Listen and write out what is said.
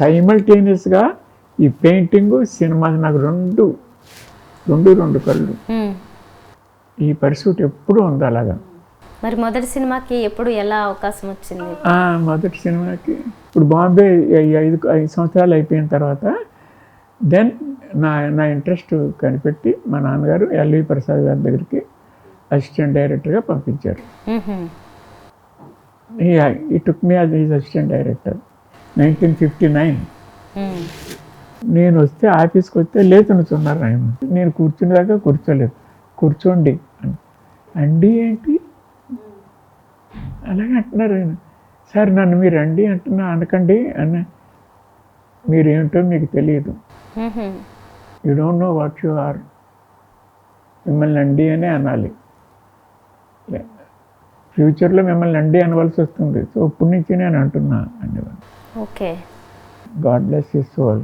సైమల్టేనియస్గా ఈ painting cinema నాకు రెండు కళ్ళు. ఈ పరిస్థితి ఎప్పుడూ ఉంది అలాగా. మరి మొదటి సినిమాకి ఎప్పుడు ఎలా అవకాశం వచ్చింది? మొదటి సినిమాకి ఇప్పుడు బాంబే 5 సంవత్సరాలు అయిపోయిన తర్వాత దెన్ నా ఇంట్రెస్ట్ కనిపెట్టి మా నాన్నగారు ఎల్వి ప్రసాద్ గారి దగ్గరికి అసిస్టెంట్ డైరెక్టర్గా పంపించారు. ఈ took me as his assistant director 1959. నేను వస్తే ఆఫీస్కి వస్తే లేతునుచున్నారు ఆయన. నేను కూర్చునేదాకా కూర్చోలేదు. కూర్చోండి అండి ఏంటి అలాగే అంటున్నారు ఆయన. సార్ నన్ను మీరు అండి అంటున్నా అనకండి అన్న. మీరేమిటో మీకు తెలియదు, you don't know what you are. మిమ్మల్ని అండి అనే అనాలి. ఫ్యూచర్లో మిమ్మల్ని అండి అనవలసి వస్తుంది. సో ఇప్పటి నుంచి నేను అంటున్నా అనేవాడు. Okay. God bless his soul.